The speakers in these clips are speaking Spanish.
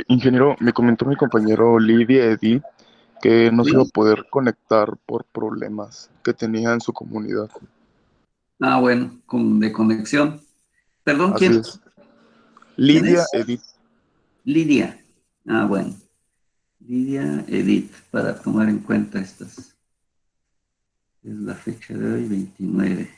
Ingeniero, me comentó mi compañero Lidia Edith que no se iba a Sí. poder conectar por problemas que tenía en su comunidad. Ah, bueno, de conexión. Perdón, Así ¿quién? es. ¿Quién Lidia es? Edith. Lidia. Ah, bueno. Lidia Edith, para tomar en cuenta estas. Es la fecha de hoy, 29.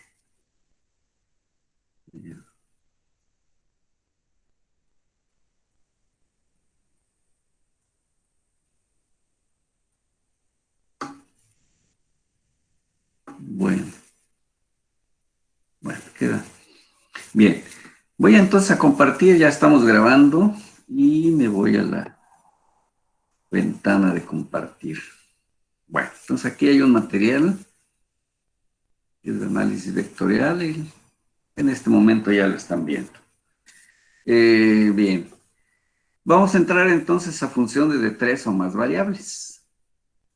Bueno, bueno, queda. Bien. Voy entonces a compartir, ya estamos grabando y me voy a la ventana de compartir. Bueno, entonces aquí hay un material que es de análisis vectorial y en este momento ya lo están viendo. Bien, vamos a entrar entonces a funciones de tres o más variables.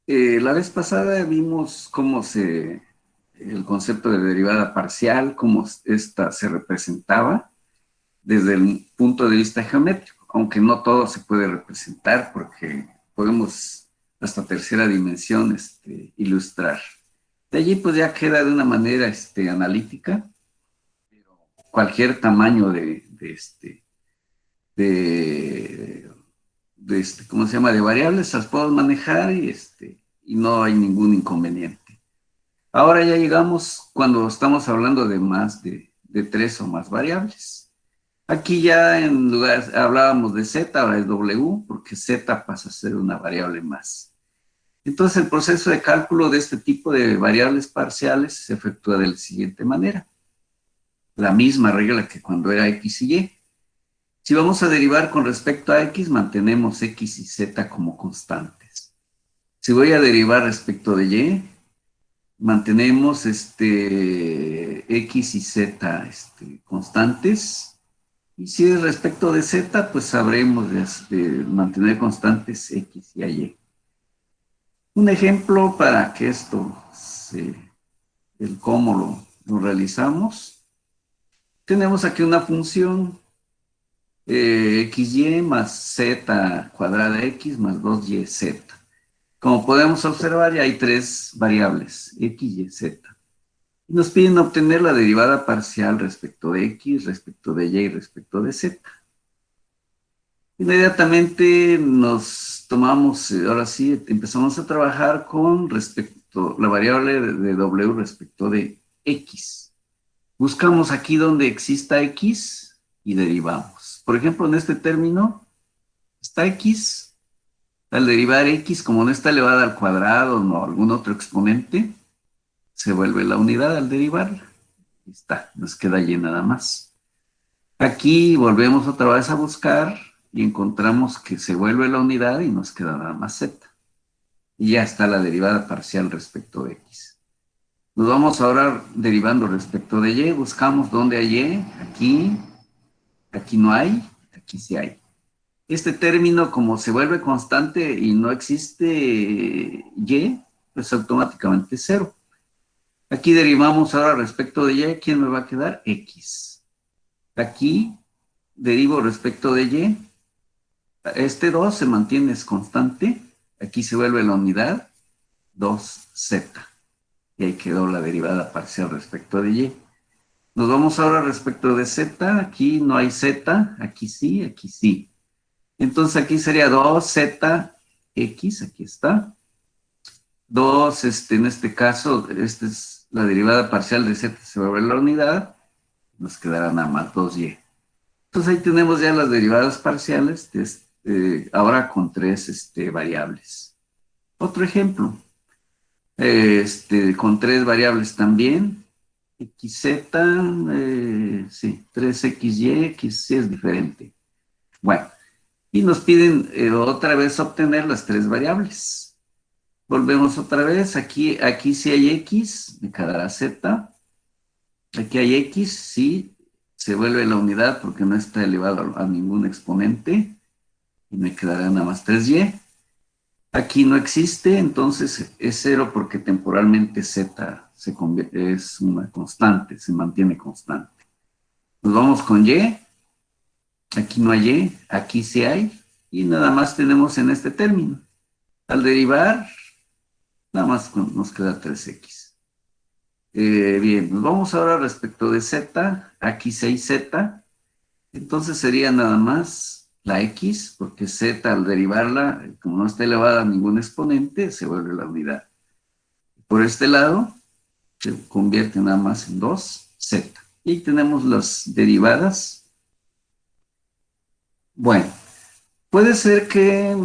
La vez pasada vimos el concepto de derivada parcial, cómo esta se representaba desde el punto de vista geométrico, aunque no todo se puede representar porque podemos hasta tercera dimensión ilustrar. De allí pues ya queda de una manera analítica cualquier tamaño de ¿cómo se llama? De variables, las puedo manejar y no hay ningún inconveniente. Ahora ya llegamos cuando estamos hablando de más de tres o más variables. Aquí ya en lugar, hablábamos de z, ahora es w, porque z pasa a ser una variable más. Entonces el proceso de cálculo de este tipo de variables parciales se efectúa de la siguiente manera. La misma regla que cuando era x y y. Si vamos a derivar con respecto a x, mantenemos x y z como constantes. Si voy a derivar respecto de y, mantenemos x y z constantes. Y si es respecto de z, pues sabremos mantener constantes x y y. Un ejemplo para que el cómo lo realizamos. Tenemos aquí una función xy más z cuadrada x más 2yz. Como podemos observar, ya hay tres variables, x, y, z. Nos piden obtener la derivada parcial respecto de x, respecto de y, respecto de z. Inmediatamente nos tomamos, ahora sí, empezamos a trabajar con respecto, la variable de w respecto de x. Buscamos aquí donde exista x y derivamos. Por ejemplo, en este término está x. Al derivar x, como no está elevada al cuadrado o no algún otro exponente, se vuelve la unidad al derivarla. Ahí está, nos queda y nada más. Aquí volvemos otra vez a buscar y encontramos que se vuelve la unidad y nos queda nada más z. Y ya está la derivada parcial respecto de x. Nos vamos ahora derivando respecto de y, buscamos dónde hay y, aquí no hay, aquí sí hay. Este término, como se vuelve constante y no existe y, pues automáticamente es cero. Aquí derivamos ahora respecto de y, ¿quién me va a quedar? X. Aquí derivo respecto de y, este 2 se mantiene es constante, aquí se vuelve la unidad, 2z. Y ahí quedó la derivada parcial respecto de y. Nos vamos ahora respecto de z, aquí no hay z, aquí sí, aquí sí. Entonces aquí sería 2zx, aquí está. 2, en este caso, esta es la derivada parcial de z, se vuelve la unidad, nos quedará nada más 2y. Entonces ahí tenemos ya las derivadas parciales, ahora con tres variables. Otro ejemplo, con tres variables también, xz, sí, 3xy, x sí es diferente. Bueno, y nos piden otra vez obtener las tres variables. Volvemos otra vez, aquí sí hay x, me quedará z. Aquí hay x, sí, se vuelve la unidad porque no está elevado a ningún exponente. Y me quedará nada más 3y. Aquí no existe, entonces es cero porque temporalmente z es una constante, se mantiene constante. Nos vamos con y. Aquí no hay y, aquí sí hay. y nada más tenemos en este término. Al derivar, nada más nos queda 3x. Bien, nos vamos ahora respecto de z, aquí 6z, entonces sería nada más la x, porque z al derivarla, como no está elevada a ningún exponente, se vuelve la unidad. Por este lado, se convierte nada más en 2z. Y ahí tenemos las derivadas. Bueno, puede ser que,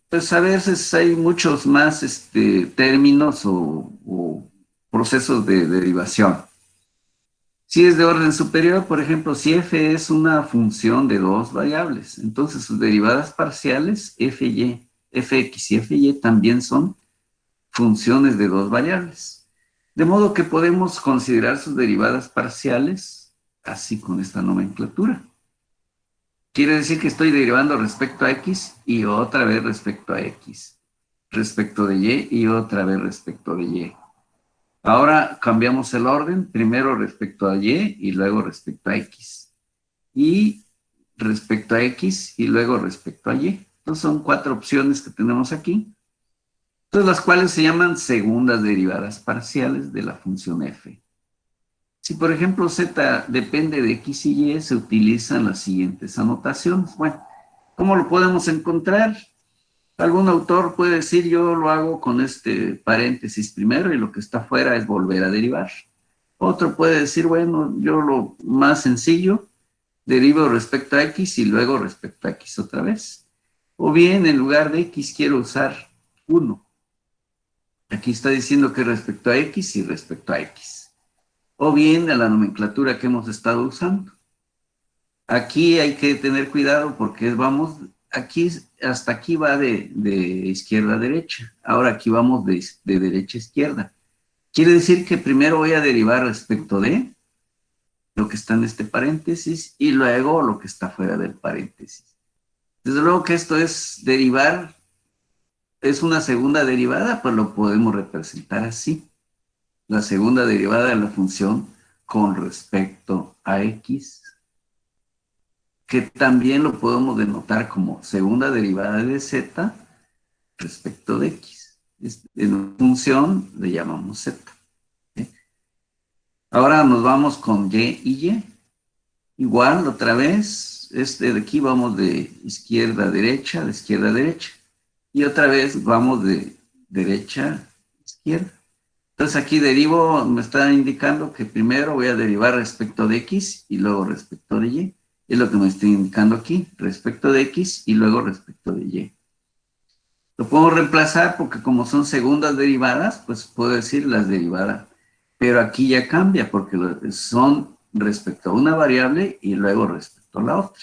pues a veces hay muchos más términos o procesos de derivación. Si es de orden superior, por ejemplo, si f es una función de dos variables, entonces sus derivadas parciales, fy, fx y fy también son funciones de dos variables. De modo que podemos considerar sus derivadas parciales así con esta nomenclatura. Quiere decir que estoy derivando respecto a x y otra vez respecto a x, respecto de y y otra vez respecto de y. Ahora cambiamos el orden, primero respecto a y y luego respecto a x. Y respecto a x y luego respecto a y. Entonces son cuatro opciones que tenemos aquí. Entonces las cuales se llaman segundas derivadas parciales de la función f. Si por ejemplo z depende de x y y, se utilizan las siguientes anotaciones. Bueno, ¿cómo lo podemos encontrar? Algún autor puede decir, yo lo hago con este paréntesis primero y lo que está afuera es volver a derivar. Otro puede decir, bueno, yo lo más sencillo, derivo respecto a x y luego respecto a x otra vez. O bien, en lugar de x quiero usar 1. Aquí está diciendo que respecto a x y respecto a x. O bien a la nomenclatura que hemos estado usando. Aquí hay que tener cuidado porque vamos, aquí hasta aquí va de izquierda a derecha. Ahora aquí vamos de derecha a izquierda. Quiere decir que primero voy a derivar respecto de lo que está en este paréntesis y luego lo que está fuera del paréntesis. Desde luego que esto es derivar, es una segunda derivada, pues lo podemos representar así. La segunda derivada de la función con respecto a x, que también lo podemos denotar como segunda derivada de z respecto de x. En una función le llamamos z. Ahora nos vamos con y y. Igual, otra vez, de aquí vamos de izquierda a derecha, de izquierda a derecha. Y otra vez vamos de derecha a izquierda. Entonces aquí derivo, me está indicando que primero voy a derivar respecto de x y luego respecto de y. Es lo que me está indicando aquí, respecto de x y luego respecto de y. Lo puedo reemplazar porque como son segundas derivadas, pues puedo decir las derivadas. Pero aquí ya cambia porque son respecto a una variable y luego respecto a la otra.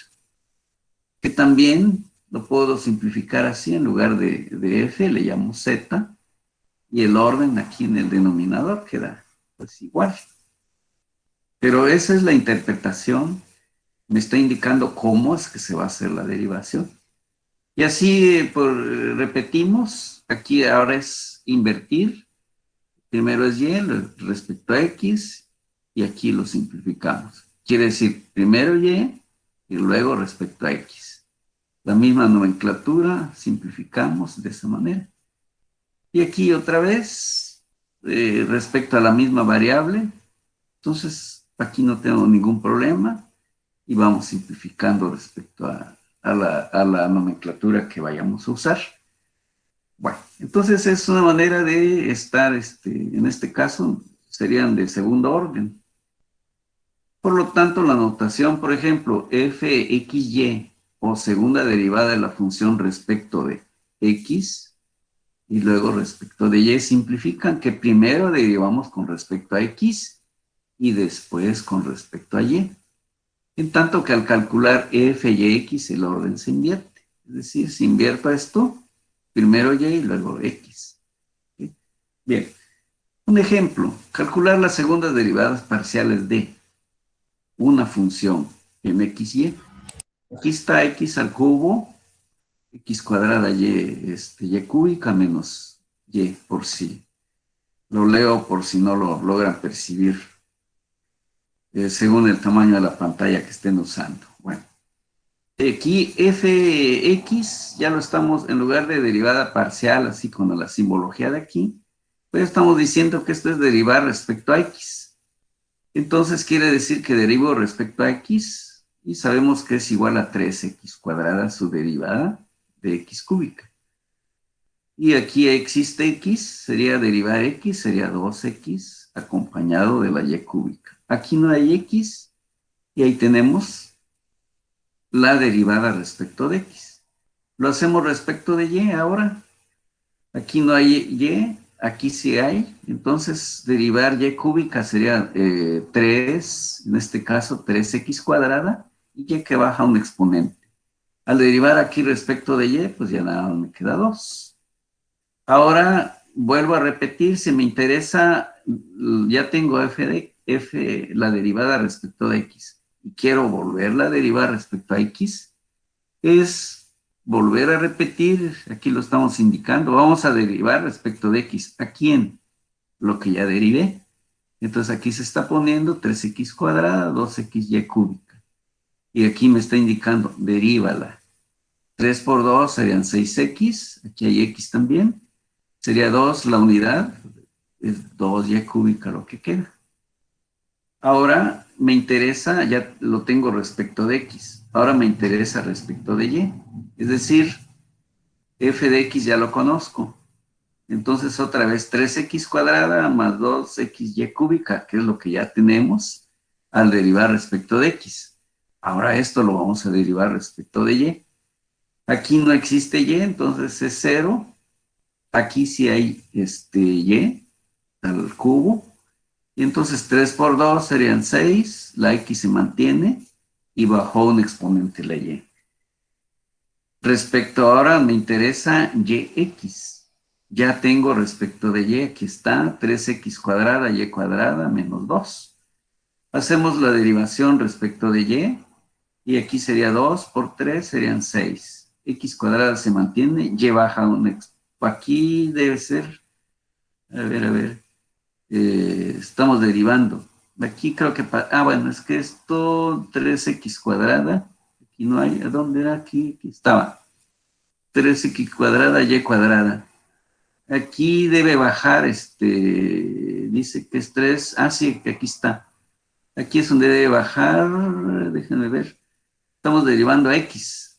Que también lo puedo simplificar así, en lugar de f le llamo z y el orden aquí en el denominador queda pues igual. Pero esa es la interpretación, me está indicando cómo es que se va a hacer la derivación. Y así repetimos, aquí ahora es invertir, primero es y respecto a x y aquí lo simplificamos. Quiere decir primero y luego respecto a x. La misma nomenclatura, simplificamos de esa manera. Y aquí otra vez, respecto a la misma variable, entonces aquí no tengo ningún problema y vamos simplificando respecto a la nomenclatura que vayamos a usar. Bueno, entonces es una manera de estar, en este caso, serían de segundo orden. Por lo tanto, la notación, por ejemplo, fxy o segunda derivada de la función respecto de x y luego respecto de y simplifican que primero derivamos con respecto a x y después con respecto a y. En tanto que al calcular f y x el orden se invierte. Es decir, se invierta esto, primero y luego x. ¿Sí? Bien, un ejemplo, calcular las segundas derivadas parciales de una función mx y. Aquí está x al cubo, x cuadrada y cúbica menos y por si. Lo leo por si no lo logran percibir según el tamaño de la pantalla que estén usando. Bueno, Aquí fx ya lo estamos, en lugar de derivada parcial, así con la simbología de aquí, pues estamos diciendo que esto es derivar respecto a x. Entonces quiere decir que derivo respecto a x y sabemos que es igual a 3x cuadrada su derivada de x cúbica. Y aquí existe x, sería derivar x, sería 2x acompañado de la y cúbica. Aquí no hay x y ahí tenemos la derivada respecto de x. Lo hacemos respecto de y ahora. Aquí no hay y, aquí sí hay. Entonces, derivar y cúbica sería 3, en este caso 3x cuadrada, y y que baja un exponente. Al derivar aquí respecto de y, pues ya nada, me queda 2. Ahora vuelvo a repetir, si me interesa, ya tengo f, la derivada respecto de x, y quiero volverla a derivar respecto a x, es volver a repetir, aquí lo estamos indicando, vamos a derivar respecto de x. ¿A quién? Lo que ya derivé. Entonces aquí se está poniendo 3x cuadrada, 2xy cúbica. Y aquí me está indicando, derívala. 3 por 2 serían 6x, aquí hay x también. Sería 2 la unidad, es 2y cúbica lo que queda. Ahora me interesa, ya lo tengo respecto de x, ahora me interesa respecto de y. Es decir, f de x ya lo conozco. Entonces otra vez 3x cuadrada más 2xy cúbica, que es lo que ya tenemos al derivar respecto de x. Ahora esto lo vamos a derivar respecto de y. Aquí no existe y, entonces es 0. Aquí sí hay y al cubo. Y entonces 3 por 2 serían 6, la x se mantiene y bajó un exponente la y. Respecto ahora me interesa yx. Ya tengo respecto de y, aquí está, 3x cuadrada, y cuadrada, menos 2. Hacemos la derivación respecto de y aquí sería 2 por 3, serían 6. X cuadrada se mantiene, y baja un exponente. Aquí debe ser, a ver, estamos derivando. Aquí creo que, bueno, es que esto, 3x cuadrada, aquí no hay, ¿a dónde era? Aquí estaba. 3x cuadrada, y cuadrada. Aquí debe bajar, dice que es 3, sí, que aquí está. Aquí es donde debe bajar, déjenme ver, estamos derivando a x.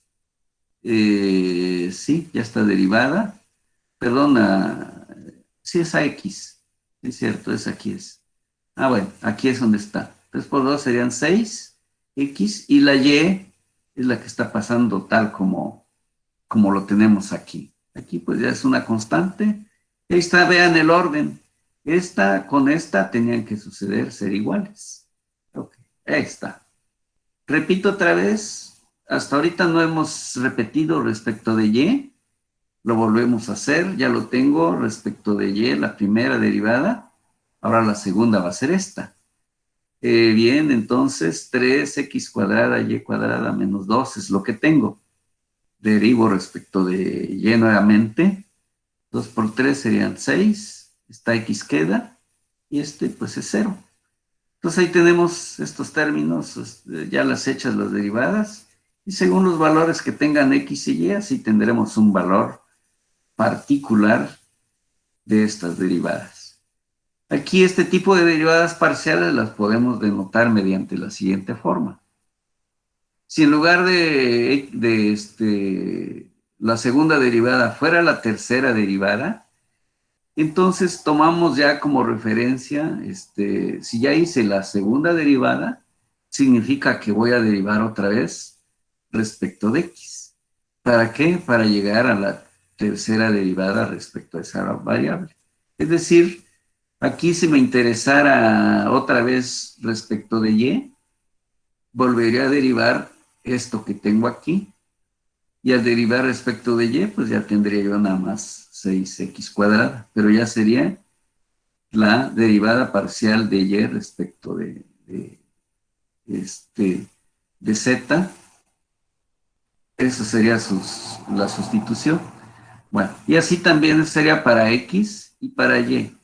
Sí, ya está derivada. Perdona, sí es a x. Es cierto, es aquí es. Bueno, aquí es donde está. 3 por 2 serían 6, x, y la y es la que está pasando tal como lo tenemos aquí. Aquí pues ya es una constante. Ahí está, vean el orden. Esta con esta tenían que suceder, ser iguales. Ok, ahí está. Repito otra vez, hasta ahorita no hemos repetido respecto de y, lo volvemos a hacer, ya lo tengo respecto de y, la primera derivada, ahora la segunda va a ser esta. Bien, entonces 3x cuadrada, y cuadrada menos 2 es lo que tengo. Derivo respecto de y nuevamente. 2 por 3 serían 6. Esta x queda. Y pues es 0. Entonces ahí tenemos estos términos, ya las hechas las derivadas. Y según los valores que tengan x y y, así tendremos un valor particular de estas derivadas. Aquí este tipo de derivadas parciales las podemos denotar mediante la siguiente forma. Si en lugar de la segunda derivada fuera la tercera derivada, entonces tomamos ya como referencia, si ya hice la segunda derivada, significa que voy a derivar otra vez respecto de x. ¿Para qué? Para llegar a la tercera derivada respecto a esa variable. Es decir, aquí si me interesara otra vez respecto de y, volvería a derivar esto que tengo aquí. Y al derivar respecto de y, pues ya tendría yo nada más 6x cuadrada, pero ya sería la derivada parcial de y respecto de z. Esa sería la sustitución. Bueno, y así también sería para x y para y.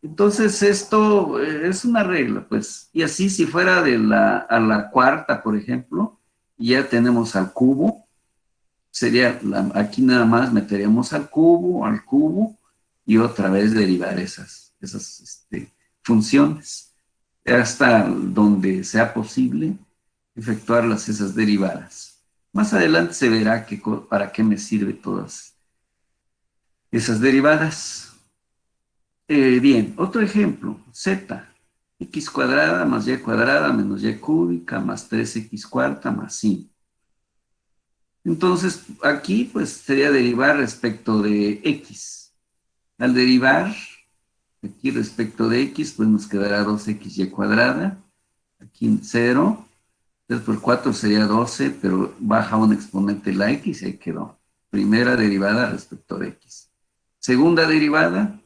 Entonces esto es una regla, pues. Y así si fuera a la cuarta, por ejemplo, y ya tenemos al cubo. Sería, aquí nada más meteríamos al cubo, y otra vez derivar esas funciones hasta donde sea posible efectuarlas esas derivadas. Más adelante se verá para qué me sirve todas esas derivadas. Bien, otro ejemplo, z, x cuadrada más y cuadrada menos y cúbica más 3x cuarta más 5. Entonces, aquí pues sería derivar respecto de x. Al derivar, aquí respecto de x, pues nos quedará 2xy cuadrada, aquí 0, 3 por 4 sería 12, pero baja un exponente la x y ahí quedó. Primera derivada respecto de x. Segunda derivada,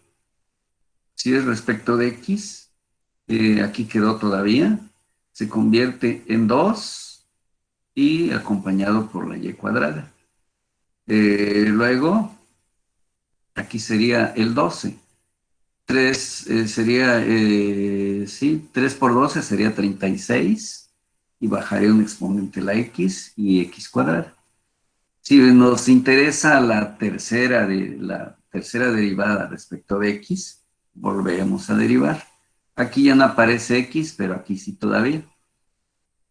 si es respecto de x, aquí quedó todavía, se convierte en 2 y acompañado por la y cuadrada. Luego, aquí sería el 12. 3 sería, sí, 3 por 12 sería 36 y bajaría un exponente la x y x cuadrada. Si nos interesa la tercera derivada respecto de x, volveremos a derivar. Aquí ya no aparece x, pero aquí sí todavía.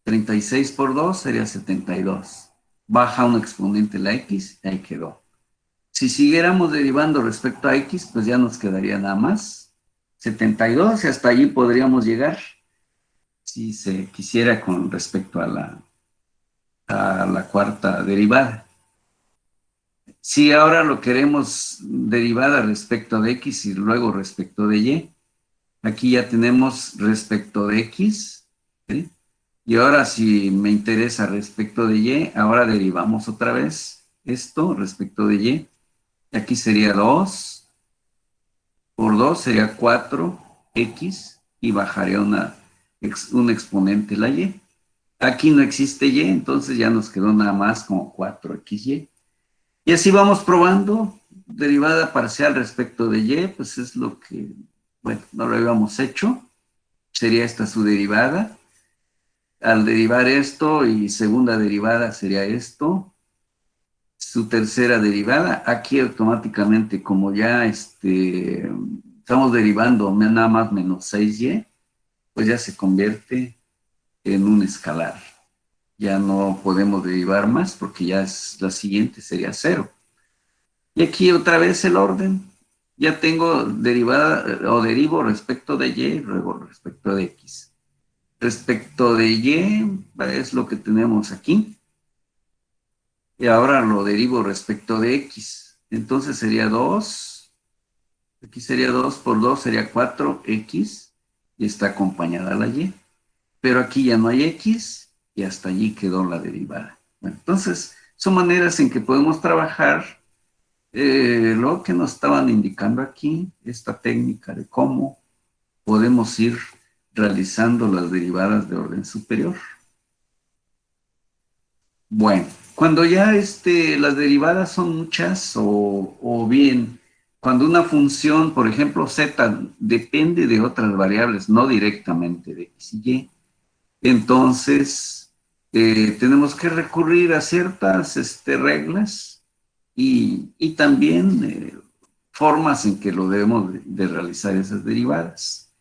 36 por 2 sería 72. Baja un exponente la x, ahí quedó. Si siguiéramos derivando respecto a x, pues ya nos quedaría nada más 72 y hasta allí podríamos llegar si se quisiera con respecto a la cuarta derivada. Si ahora lo queremos derivada respecto de x y luego respecto de y, aquí ya tenemos respecto de x, ¿sí? Y ahora si me interesa respecto de y, ahora derivamos otra vez esto respecto de y. Aquí sería 2 por 2 sería 4x y bajaría un exponente la y. Aquí no existe y, entonces ya nos quedó nada más como 4xy. Y así vamos probando derivada parcial respecto de y, pues es lo que, bueno, no lo habíamos hecho. Sería esta su derivada. Al derivar esto y segunda derivada sería esto. Su tercera derivada, aquí automáticamente como ya estamos derivando nada más menos 6y, pues ya se convierte en un escalar. Ya no podemos derivar más porque ya es la siguiente sería 0. Y aquí otra vez el orden. Ya tengo derivada o derivo respecto de y, luego respecto de x. Respecto de y es lo que tenemos aquí. Y ahora lo derivo respecto de x. Entonces sería 2. Aquí sería 2 por 2 sería 4x y está acompañada la y. Pero aquí ya no hay x y hasta allí quedó la derivada. Bueno, entonces son maneras en que podemos trabajar lo que nos estaban indicando aquí, esta técnica de cómo podemos ir realizando las derivadas de orden superior. Bueno, cuando ya las derivadas son muchas o bien cuando una función, por ejemplo, z, depende de otras variables, no directamente de x y y, entonces tenemos que recurrir a ciertas reglas y también formas en que lo debemos de realizar esas derivadas.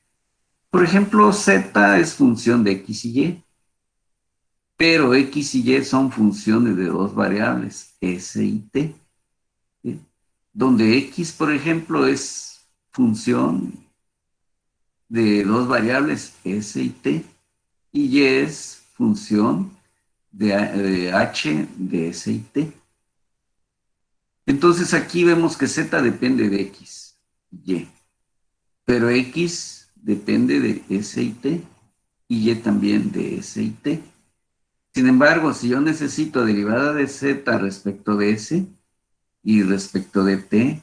Por ejemplo, z es función de x y y, pero x y y son funciones de dos variables, s y t, ¿sí? Donde x, por ejemplo, es función de dos variables, s y t, y y es función de h de s y t. Entonces aquí vemos que z depende de x y y, pero x depende de s y t, y y también de s y t. Sin embargo, si yo necesito derivada de z respecto de s y respecto de t,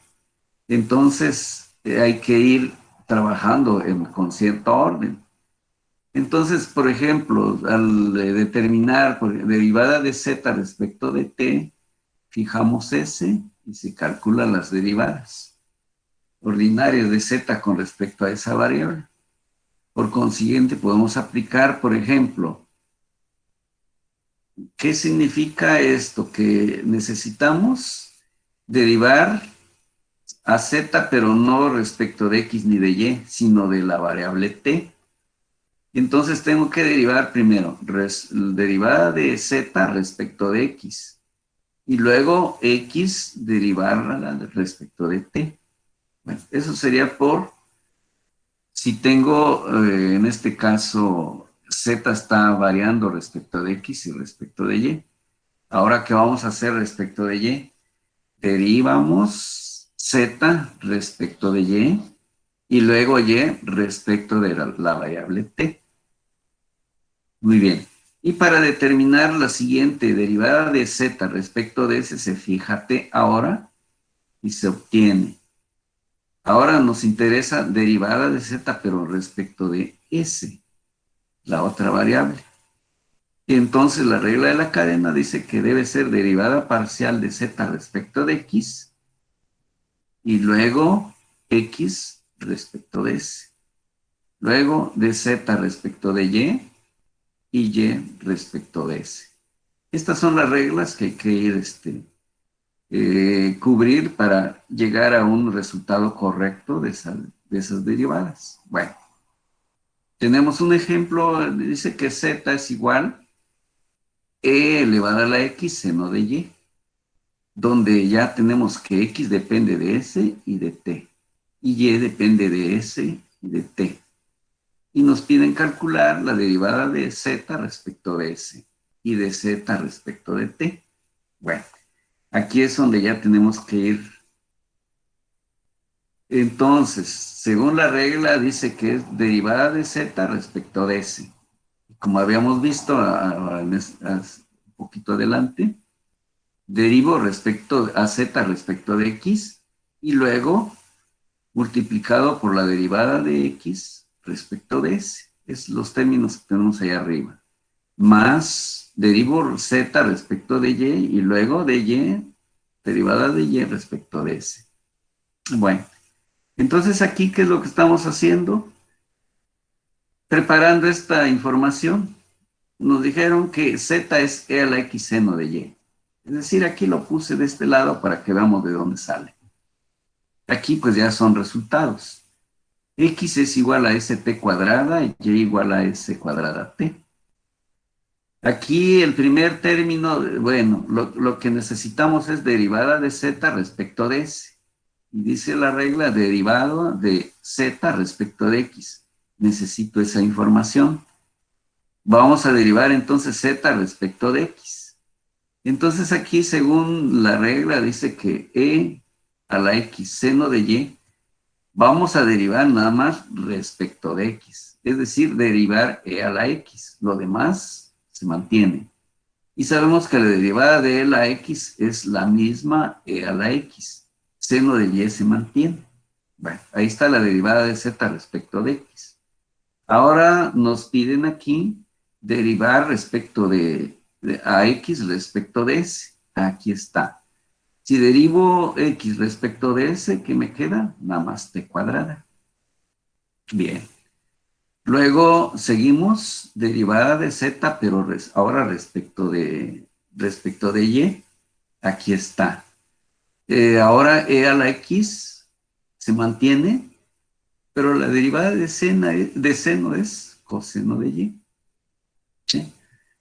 entonces hay que ir trabajando con cierto orden. Entonces, por ejemplo, al determinar derivada de z respecto de t, fijamos s y se calculan las derivadas ordinarias de z con respecto a esa variable. Por consiguiente, podemos aplicar, por ejemplo, ¿Qué significa esto? Que necesitamos derivar a z, pero no respecto de x ni de y, sino de la variable t. Entonces tengo que derivar primero derivada de z respecto de x, y luego x derivarla respecto de t. Bueno, eso sería si tengo, en este caso, z está variando respecto de x y respecto de y. Ahora, ¿qué vamos a hacer respecto de y? Derivamos z respecto de y luego y respecto de la variable t. Muy bien. Y para determinar la siguiente derivada de z respecto de s, se fija t ahora y se obtiene. Ahora nos interesa derivada de z, pero respecto de s, la otra variable. Y entonces la regla de la cadena dice que debe ser derivada parcial de z respecto de x y luego x respecto de s. Luego de z respecto de y respecto de s. Estas son las reglas que hay que ir cubrir para llegar a un resultado correcto de esas derivadas. Bueno, tenemos un ejemplo, dice que z es igual e elevada a la x seno de y, donde ya tenemos que x depende de s y de t, y depende de s y de t. Y nos piden calcular la derivada de z respecto de s y de z respecto de t. Bueno, aquí es donde ya tenemos que ir. Entonces, según la regla, dice que es derivada de z respecto de s. Como habíamos visto un poquito adelante, derivo respecto a z respecto de x y luego multiplicado por la derivada de x respecto de s. Es los términos que tenemos ahí arriba. Más derivo z respecto de y luego de y, derivada de y respecto de s. Bueno, entonces aquí, ¿qué es lo que estamos haciendo? Preparando esta información. Nos dijeron que z es e a la x seno de y. Es decir, aquí lo puse de este lado para que veamos de dónde sale. Aquí pues ya son resultados. X es igual a st cuadrada y y igual a s cuadrada t. Aquí el primer término, bueno, lo que necesitamos es derivada de z respecto de s. Y dice la regla derivado de z respecto de x. Necesito esa información. Vamos a derivar entonces z respecto de x. Entonces aquí, según la regla, dice que e a la x seno de y, vamos a derivar nada más respecto de x. Es decir, derivar e a la x. Lo demás se mantiene. Y sabemos que la derivada de e a la x es la misma e a la x. Seno de y se mantiene. Bueno, ahí está la derivada de z respecto de x. Ahora nos piden aquí derivar respecto de a x respecto de s. Aquí está. Si derivo x respecto de s, ¿qué me queda? Nada más t cuadrada. Bien. Luego seguimos derivada de z, pero ahora respecto de y. Aquí está. Ahora e a la x se mantiene, pero la derivada de seno es coseno de y. ¿Sí?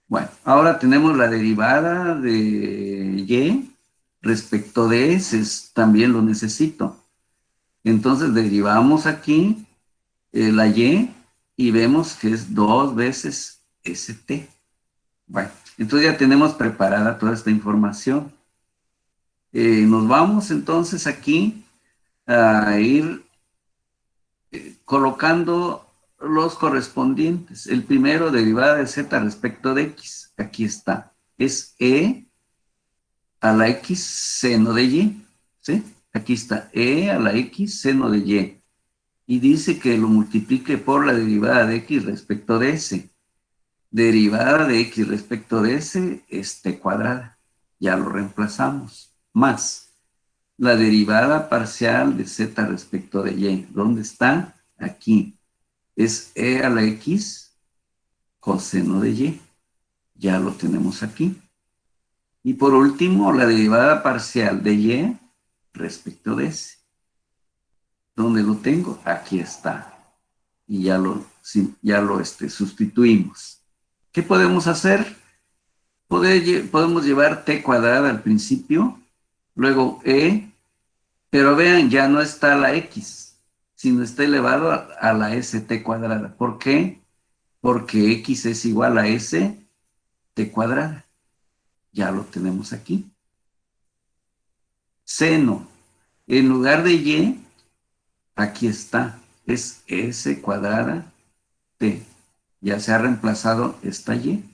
Bueno, ahora tenemos la derivada de y respecto de s, también lo necesito. Entonces derivamos aquí la y vemos que es 2 veces st. Bueno, entonces ya tenemos preparada toda esta información. Nos vamos entonces aquí a ir colocando los correspondientes. El primero, derivada de z respecto de x. Aquí está. Es e a la x seno de y. ¿Sí? Aquí está. E a la x seno de y. Y dice que lo multiplique por la derivada de x respecto de s. Derivada de x respecto de s es t cuadrada. Ya lo reemplazamos. Más la derivada parcial de z respecto de y. ¿Dónde está? Aquí. Es e a la x coseno de y. Ya lo tenemos aquí. Y por último, la derivada parcial de y respecto de s. ¿Dónde lo tengo? Aquí está. Y ya lo sustituimos. ¿Qué podemos hacer? Podemos llevar t cuadrada al principio, luego pero vean, ya no está la x, sino está elevado a la st cuadrada. ¿Por qué? Porque x es igual a s t cuadrada. Ya lo tenemos aquí. Seno, en lugar de y, aquí está, es s cuadrada t. Ya se ha reemplazado esta y.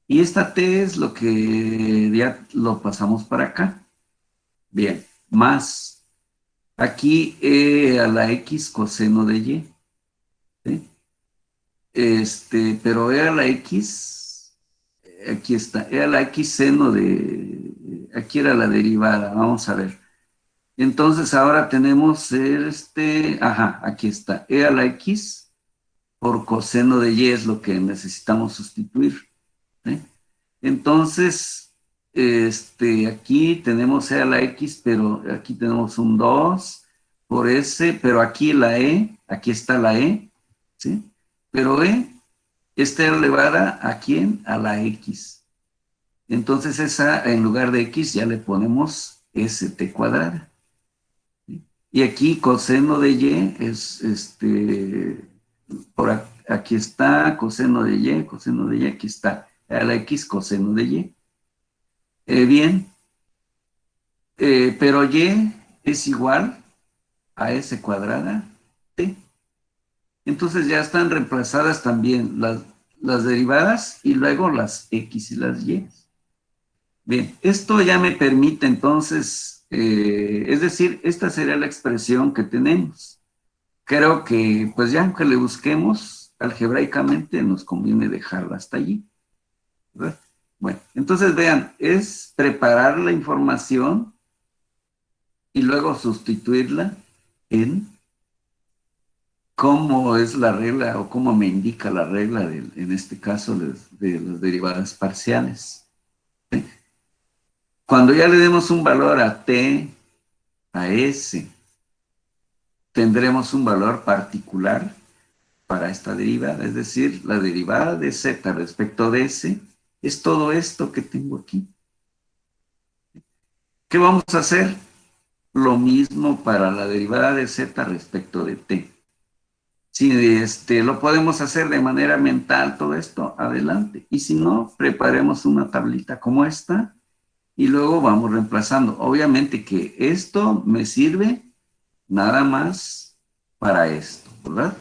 Y esta t es lo que ya lo pasamos para acá. Bien, más aquí a la x coseno de y. ¿Sí? Pero e a la x, aquí está, e a la x seno de, aquí era la derivada, vamos a ver. Entonces ahora tenemos ajá, aquí está, e a la x por coseno de y es lo que necesitamos sustituir. ¿Sí? Entonces, aquí tenemos e a la x, pero aquí tenemos un 2 por s, pero aquí la e, aquí está la e, ¿sí? Pero está elevada ¿a quién? A la x. Entonces esa, en lugar de x, ya le ponemos st cuadrada. ¿Sí? Y aquí coseno de y es, aquí está coseno de y, aquí está a la x coseno de y. Bien, pero y es igual a s cuadrada t. Entonces ya están reemplazadas también las derivadas y luego las x y las y. Bien, esto ya me permite entonces, es decir, esta sería la expresión que tenemos. Creo que, pues ya aunque le busquemos algebraicamente, nos conviene dejarla hasta allí, ¿verdad? Bueno, entonces vean, es preparar la información y luego sustituirla en cómo es la regla o cómo me indica la regla, en este caso, de las derivadas parciales. ¿Sí? Cuando ya le demos un valor a t, a s, tendremos un valor particular para esta derivada, es decir, la derivada de z respecto de s es todo esto que tengo aquí. ¿Qué vamos a hacer? Lo mismo para la derivada de z respecto de t. Si lo podemos hacer de manera mental todo esto, adelante. Y si no, preparemos una tablita como esta y luego vamos reemplazando. Obviamente que esto me sirve nada más para esto, ¿verdad?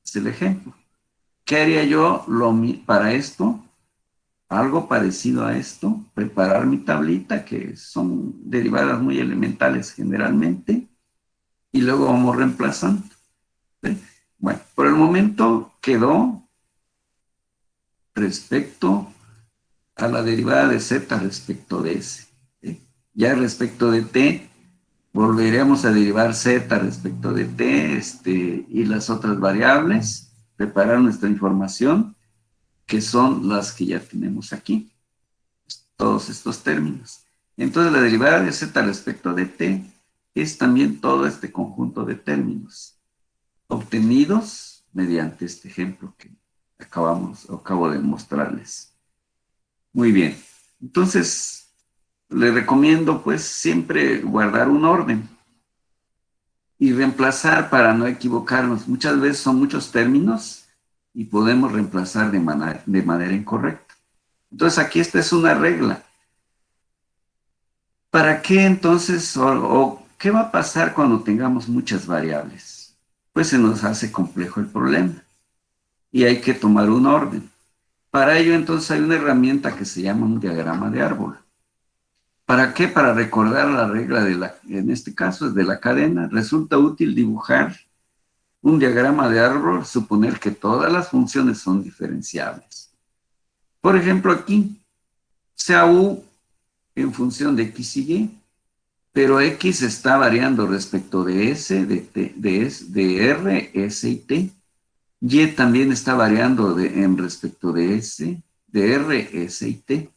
Es el ejemplo. ¿Qué haría yo para esto? Algo parecido a esto, preparar mi tablita, que son derivadas muy elementales generalmente, y luego vamos reemplazando. ¿Sí? Bueno, por el momento quedó respecto a la derivada de z respecto de s. ¿Sí? Ya respecto de t, volveremos a derivar z respecto de t y las otras variables, preparar nuestra información, que son las que ya tenemos aquí, todos estos términos. Entonces la derivada de z respecto de t es también todo este conjunto de términos obtenidos mediante este ejemplo que acabo de mostrarles. Muy bien. Entonces, le recomiendo pues siempre guardar un orden y reemplazar para no equivocarnos. Muchas veces son muchos términos y podemos reemplazar de manera incorrecta. Entonces, aquí esta es una regla. ¿Para qué entonces o qué va a pasar cuando tengamos muchas variables? Pues se nos hace complejo el problema y hay que tomar un orden. Para ello entonces hay una herramienta que se llama un diagrama de árbol. ¿Para qué? Para recordar la regla en este caso es de la cadena. Resulta útil dibujar un diagrama de árbol, suponer que todas las funciones son diferenciables. Por ejemplo aquí, sea u en función de x y y, pero x está variando respecto de s, de r, s y t. Y también está variando en respecto de s, de R, S y T.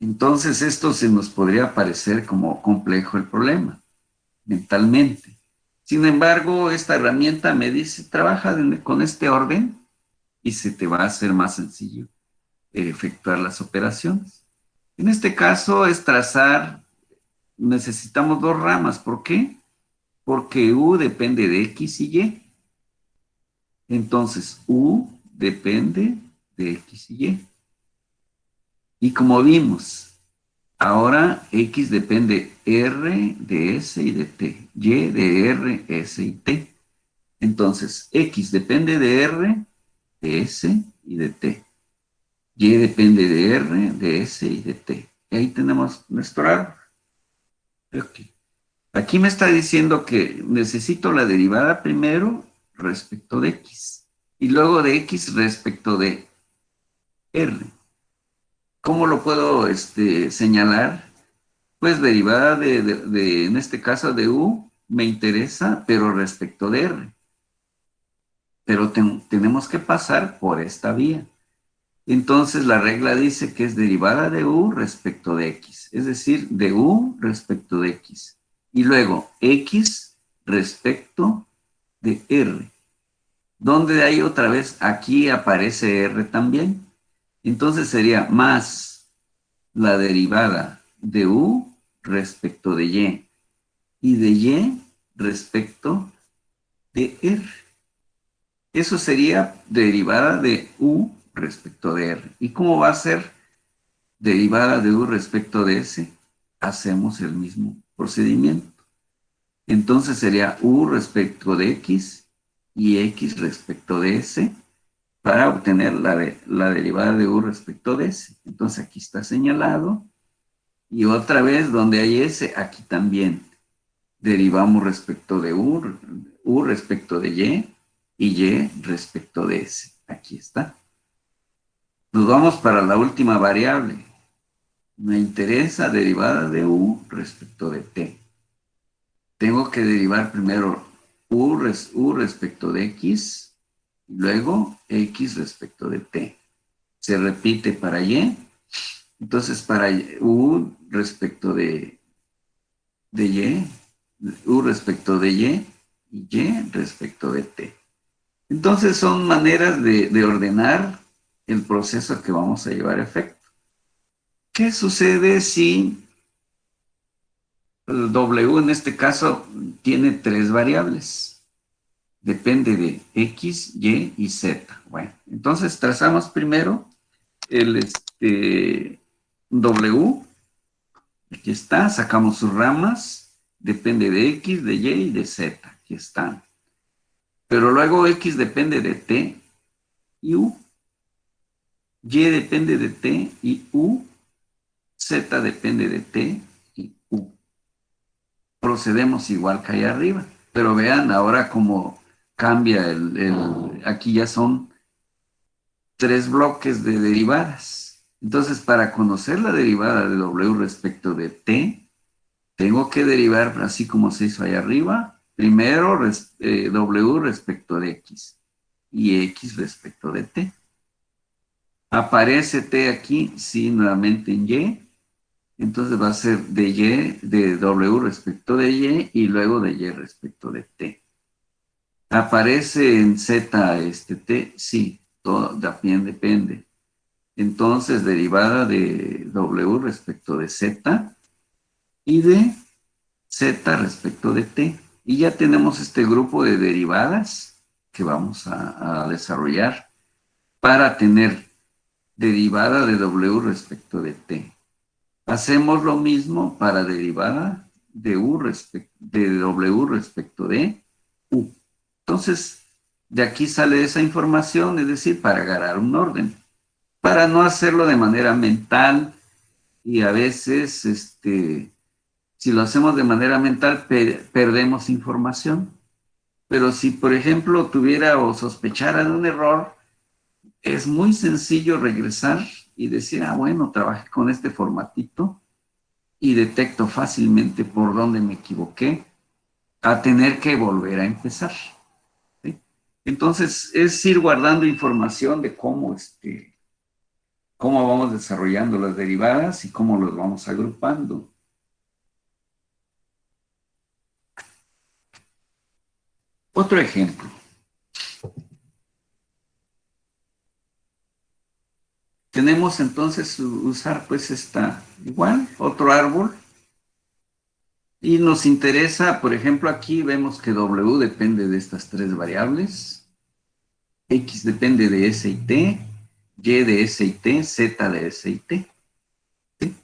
Entonces esto se nos podría parecer como complejo el problema, mentalmente. Sin embargo, esta herramienta me dice, trabaja con este orden y se te va a hacer más sencillo efectuar las operaciones. En este caso es trazar, necesitamos dos ramas. ¿Por qué? Porque U depende de X y Y. Entonces, U depende de X y Y. Y como vimos, ahora X depende R de S y de T, Y de R, S y T. Entonces, X depende de R, de S y de T. Y depende de R, de S y de T. Y ahí tenemos nuestro árbol. Okay. Aquí me está diciendo que necesito la derivada primero respecto de X y luego de X respecto de R. ¿Cómo lo puedo señalar? Pues derivada en este caso de U me interesa, pero respecto de R. Pero tenemos que pasar por esta vía. Entonces la regla dice que es derivada de U respecto de X, es decir, de U respecto de X. Y luego X respecto de R. Donde hay otra vez, aquí aparece R también. Entonces sería más la derivada de U respecto de y de Y respecto de R. Eso sería derivada de U respecto de R. ¿Y cómo va a ser derivada de U respecto de S? Hacemos el mismo procedimiento. Entonces sería U respecto de X y X respecto de S para obtener la derivada de U respecto de S. Entonces aquí está señalado. Y otra vez donde hay S, aquí también derivamos respecto de U respecto de y Y respecto de S. Aquí está. Nos vamos para la última variable. Me interesa derivada de U respecto de T. Tengo que derivar primero U respecto de X, y luego X respecto de T. Se repite para Y. Entonces, para U respecto de Y, U respecto de y respecto de T. Entonces, son maneras de ordenar el proceso que vamos a llevar a efecto. ¿Qué sucede si el W en este caso tiene tres variables? Depende de X, Y y Z. Bueno, entonces trazamos primero el W. Aquí está, sacamos sus ramas. Depende de X, de Y y de Z. Aquí están. Pero luego X depende de T y U. Y depende de T y U. Z depende de T y U. Procedemos igual que allá arriba. Pero vean ahora cómo cambia aquí ya son tres bloques de derivadas. Entonces, para conocer la derivada de W respecto de T, tengo que derivar, así como se hizo allá arriba, primero W respecto de X y X respecto de T. Aparece T aquí, sí, nuevamente en Y. Entonces va a ser de W respecto de Y luego de Y respecto de T. Aparece en Z T, sí, todo también depende. Entonces, derivada de W respecto de Z y de Z respecto de T. Y ya tenemos este grupo de derivadas que vamos a desarrollar para tener derivada de W respecto de T. Hacemos lo mismo para derivada de W respecto de U. Entonces, de aquí sale esa información, es decir, para agarrar un orden. Para no hacerlo de manera mental y a veces, si lo hacemos de manera mental, perdemos información. Pero si, por ejemplo, tuviera o sospechara de un error, es muy sencillo regresar y decir, bueno, trabajé con este formatito y detecto fácilmente por dónde me equivoqué, a tener que volver a empezar. ¿Sí? Entonces, es ir guardando información de cómo vamos desarrollando las derivadas y cómo los vamos agrupando. Otro ejemplo. Tenemos entonces usar pues igual, otro árbol. Y nos interesa, por ejemplo, aquí vemos que W depende de estas tres variables. X depende de S y T, Y de S y T, Z de S y T. ¿Sí?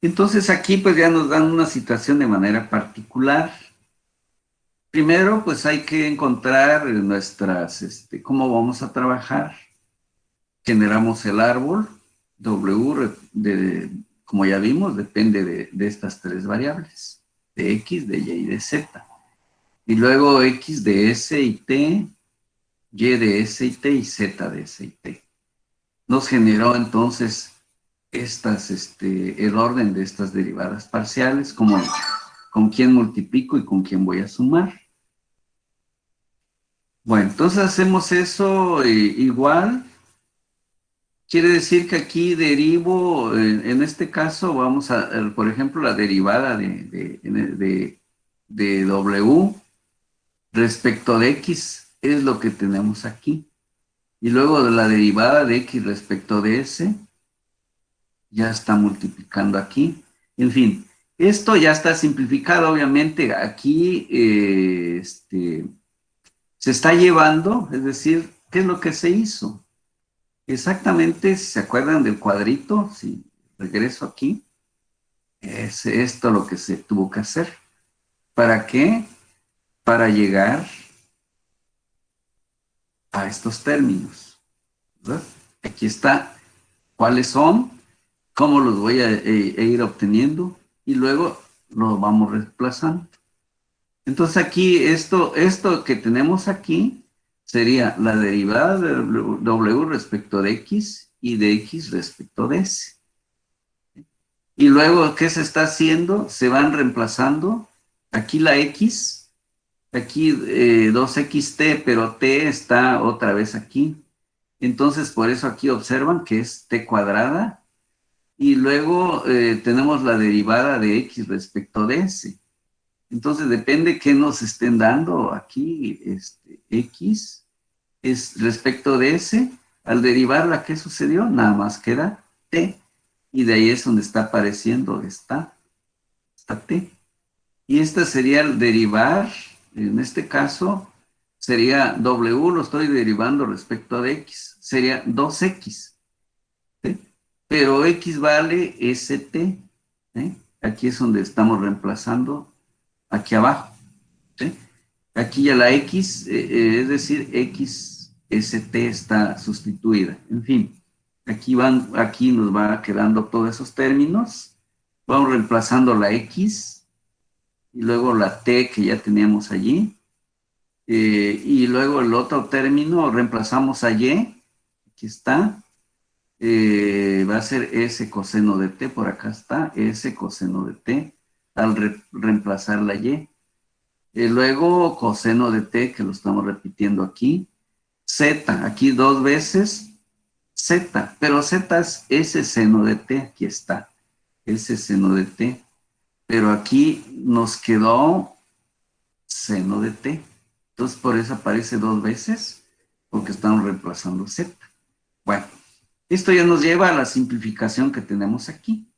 Entonces aquí pues ya nos dan una situación de manera particular. Primero pues hay que encontrar cómo vamos a trabajar. Generamos el árbol, W, como ya vimos, depende de estas tres variables, de X, de Y y de Z. Y luego X de S y T, Y de S y T y Z de S y T. Nos generó entonces el orden de estas derivadas parciales, como con quién multiplico y con quién voy a sumar. Bueno, entonces hacemos eso igual. Quiere decir que aquí derivo, en este caso, vamos por ejemplo, la derivada de W respecto de X es lo que tenemos aquí. Y luego de la derivada de X respecto de S, ya está multiplicando aquí. En fin, esto ya está simplificado, obviamente. Aquí se está llevando, es decir, ¿qué es lo que se hizo? Exactamente, si se acuerdan del cuadrito, si regreso aquí, es esto lo que se tuvo que hacer. ¿Para qué? Para llegar a estos términos, ¿verdad? Aquí está cuáles son, cómo los voy a ir obteniendo y luego los vamos reemplazando. Entonces aquí esto que tenemos aquí sería la derivada de W respecto de X y de X respecto de S. Y luego, ¿qué se está haciendo? Se van reemplazando. Aquí la X, aquí 2xt, pero t está otra vez aquí. Entonces, por eso aquí observan que es t cuadrada. Y luego tenemos la derivada de x respecto de s. Entonces, depende qué nos estén dando aquí, x es respecto de s. Al derivarla, ¿qué sucedió? Nada más queda t. Y de ahí es donde está apareciendo esta t. Y esta sería el derivar, en este caso, sería W, lo estoy derivando respecto de X, sería 2X. ¿Sí? Pero X vale ST. ¿Sí? Aquí es donde estamos reemplazando aquí abajo. ¿Sí? Aquí ya la X, es decir, X, ST está sustituida. En fin, aquí nos va quedando todos esos términos. Vamos reemplazando la X y luego la T que ya teníamos allí, y luego el otro término reemplazamos a Y, aquí está, va a ser S coseno de T, por acá está, S coseno de T, al reemplazar la Y. Luego coseno de T, que lo estamos repitiendo aquí, Z, aquí dos veces, Z, pero Z es S seno de T, aquí está, S seno de T, pero aquí nos quedó seno de t. Entonces, por eso aparece dos veces, porque estamos reemplazando z. Bueno, esto ya nos lleva a la simplificación que tenemos aquí.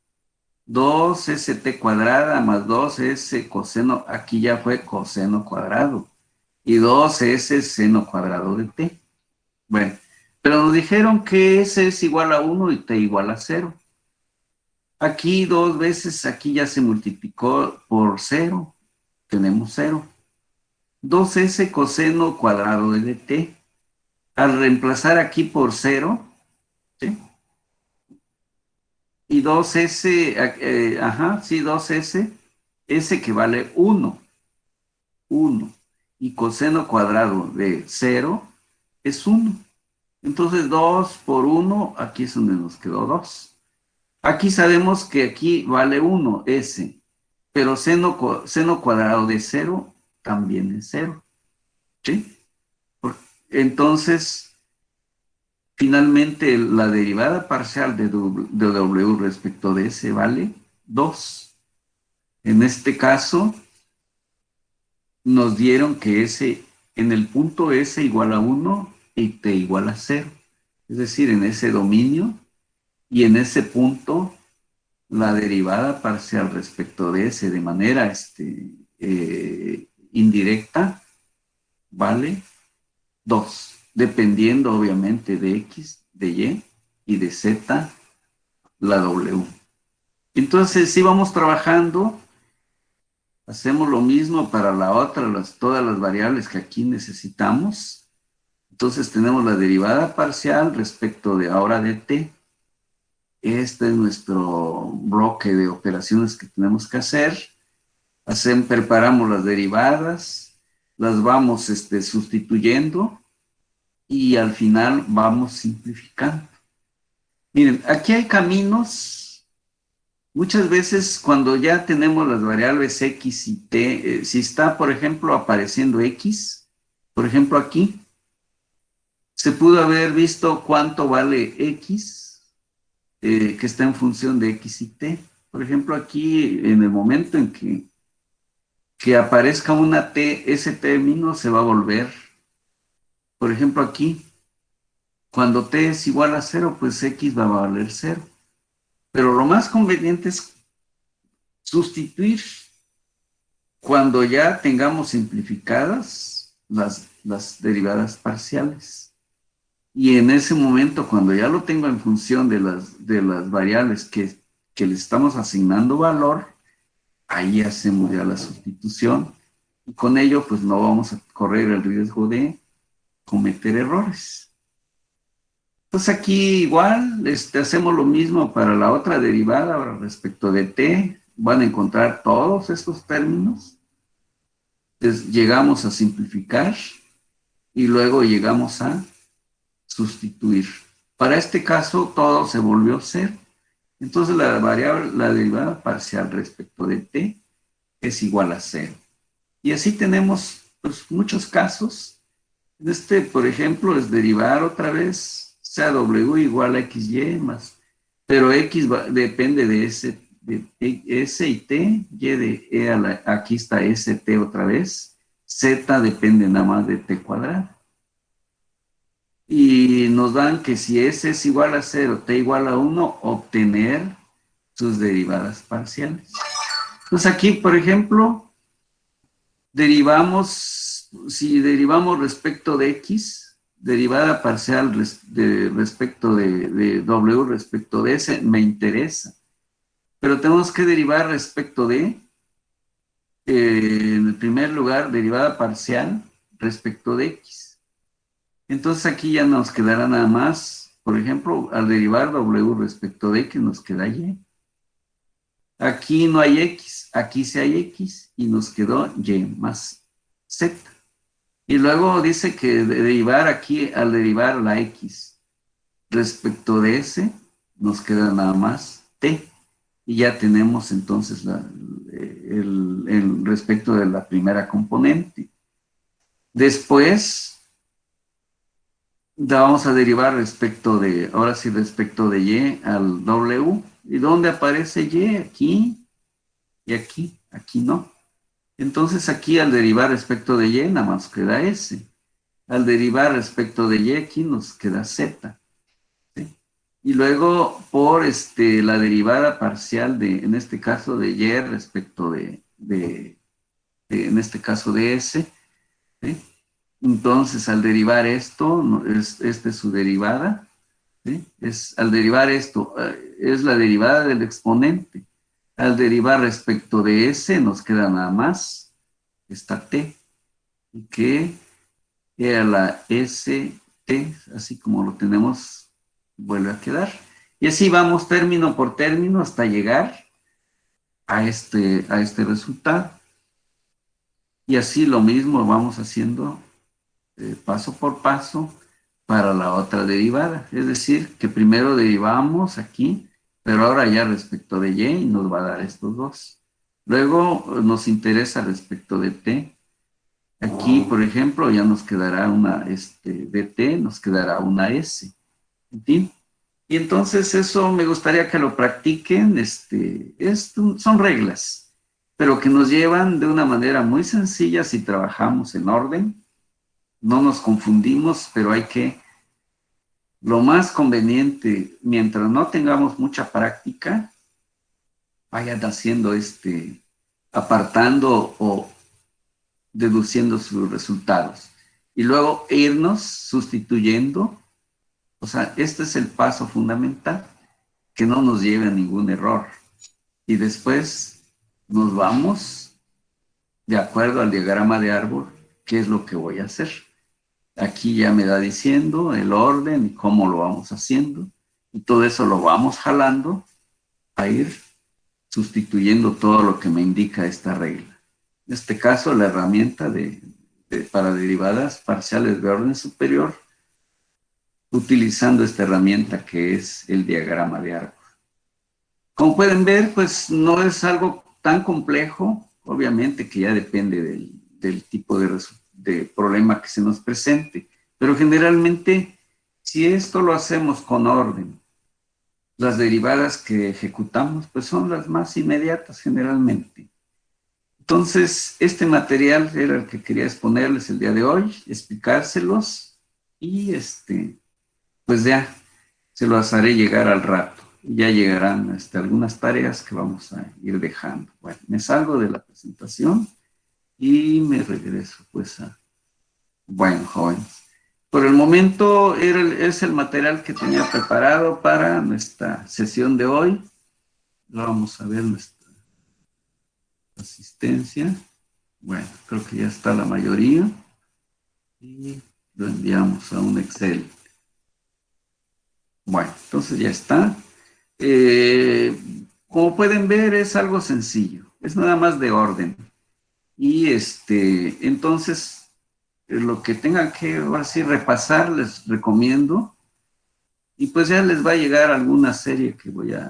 2st cuadrada más 2s coseno, aquí ya fue coseno cuadrado. Y 2s seno cuadrado de t. Bueno, pero nos dijeron que s es igual a 1 y t igual a 0. Aquí dos veces, aquí ya se multiplicó por 0. Tenemos 0. 2s coseno cuadrado de t. Al reemplazar aquí por 0, ¿sí? Y 2s, sí, 2s, s que vale 1, 1. Y coseno cuadrado de 0 es 1. Entonces 2 por 1, aquí es donde nos quedó 2. Aquí sabemos que aquí vale 1, s, pero seno cuadrado de 0 también es 0, ¿sí? Entonces, finalmente la derivada parcial de W respecto de S vale 2. En este caso, nos dieron que S, en el punto S igual a 1 y T igual a 0. Es decir, en ese dominio y en ese punto, la derivada parcial respecto de S de manera indirecta vale 2, dependiendo obviamente de X, de Y de Z, la W. Entonces, si vamos trabajando, hacemos lo mismo para la otra, todas las variables que aquí necesitamos. Entonces tenemos la derivada parcial respecto de ahora de t. Este es nuestro bloque de operaciones que tenemos que hacer. Preparamos las derivadas, las vamos sustituyendo y al final vamos simplificando. Miren, aquí hay caminos. Muchas veces cuando ya tenemos las variables x y t, si está, por ejemplo, apareciendo x, por ejemplo aquí, se pudo haber visto cuánto vale x, que está en función de x y t. Por ejemplo, aquí, en el momento en que aparezca una t, ese término se va a volver. Por ejemplo, aquí, cuando t es igual a 0, pues x va a valer 0. Pero lo más conveniente es sustituir cuando ya tengamos simplificadas las derivadas parciales. Y en ese momento, cuando ya lo tengo en función de las variables que le estamos asignando valor, ahí hacemos ya la sustitución. Y con ello, pues no vamos a correr el riesgo de cometer errores. Pues aquí igual hacemos lo mismo para la otra derivada. Ahora respecto de t, van a encontrar todos estos términos. Entonces, llegamos a simplificar y luego llegamos a sustituir. Para este caso, todo se volvió 0. Entonces, la derivada parcial respecto de t es igual a 0. Y así tenemos pues, muchos casos. Por ejemplo, es derivar otra vez, sea w igual a xy más, pero x depende de s y t, y de aquí está st otra vez, z depende nada más de t cuadrado. Y nos dan que si s es igual a 0, t igual a 1, obtener sus derivadas parciales. Entonces aquí, por ejemplo, si derivamos respecto de x, derivada parcial respecto de w respecto de s, me interesa. Pero tenemos que derivar respecto de, en el primer lugar, derivada parcial respecto de x. Entonces aquí ya nos quedará nada más, por ejemplo, al derivar w respecto de x nos queda y. Aquí no hay x, aquí sí hay x y nos quedó y más z. Y luego dice que derivar aquí, al derivar la x respecto de s, nos queda nada más t. Y ya tenemos entonces el respecto de la primera componente. Después, vamos a derivar ahora sí respecto de y al w. ¿Y dónde aparece y? Aquí y aquí. Aquí no. Entonces aquí al derivar respecto de y, nada más queda s. Al derivar respecto de y, aquí nos queda z. ¿Sí? Y luego por la derivada parcial en este caso de y respecto en este caso de s. ¿Sí? Entonces al derivar esto, esta es su derivada. ¿Sí? Al derivar esto, es la derivada del exponente. Al derivar respecto de s nos queda nada más esta t. Y que era la st, así como lo tenemos, vuelve a quedar. Y así vamos término por término hasta llegar a este resultado. Y así lo mismo vamos haciendo paso por paso para la otra derivada. Es decir, que primero derivamos aquí, pero ahora ya respecto de y nos va a dar estos dos. Luego nos interesa respecto de t. Aquí, por ejemplo, ya nos quedará una dt, nos quedará una s. en fin. Y entonces eso me gustaría que lo practiquen. Son reglas, pero que nos llevan de una manera muy sencilla si trabajamos en orden. No nos confundimos, pero hay que, lo más conveniente, mientras no tengamos mucha práctica, vayan haciendo apartando o deduciendo sus resultados. Y luego irnos sustituyendo. O sea, este es el paso fundamental, que no nos lleve a ningún error. Y después nos vamos de acuerdo al diagrama de árbol, qué es lo que voy a hacer. Aquí ya me da diciendo el orden y cómo lo vamos haciendo. Y todo eso lo vamos jalando a ir sustituyendo todo lo que me indica esta regla. En este caso, la herramienta para derivadas parciales de orden superior, utilizando esta herramienta que es el diagrama de árbol. Como pueden ver, pues no es algo tan complejo, obviamente que ya depende del tipo de problema que se nos presente, pero generalmente, si esto lo hacemos con orden, las derivadas que ejecutamos, pues son las más inmediatas generalmente. Entonces, este material era el que quería exponerles el día de hoy, explicárselos y pues ya se los haré llegar al rato. Ya llegarán algunas tareas que vamos a ir dejando. Bueno, me salgo de la presentación y me regreso pues a... Bueno, jóvenes. Por el momento es el material que tenía preparado para nuestra sesión de hoy. Vamos a ver nuestra asistencia. Bueno, creo que ya está la mayoría. Y lo enviamos a un Excel. Bueno, entonces ya está. Como pueden ver, es algo sencillo. Es nada más de orden. Y entonces, lo que tengan que ahora sí repasar, les recomiendo. Y pues ya les va a llegar alguna serie que voy a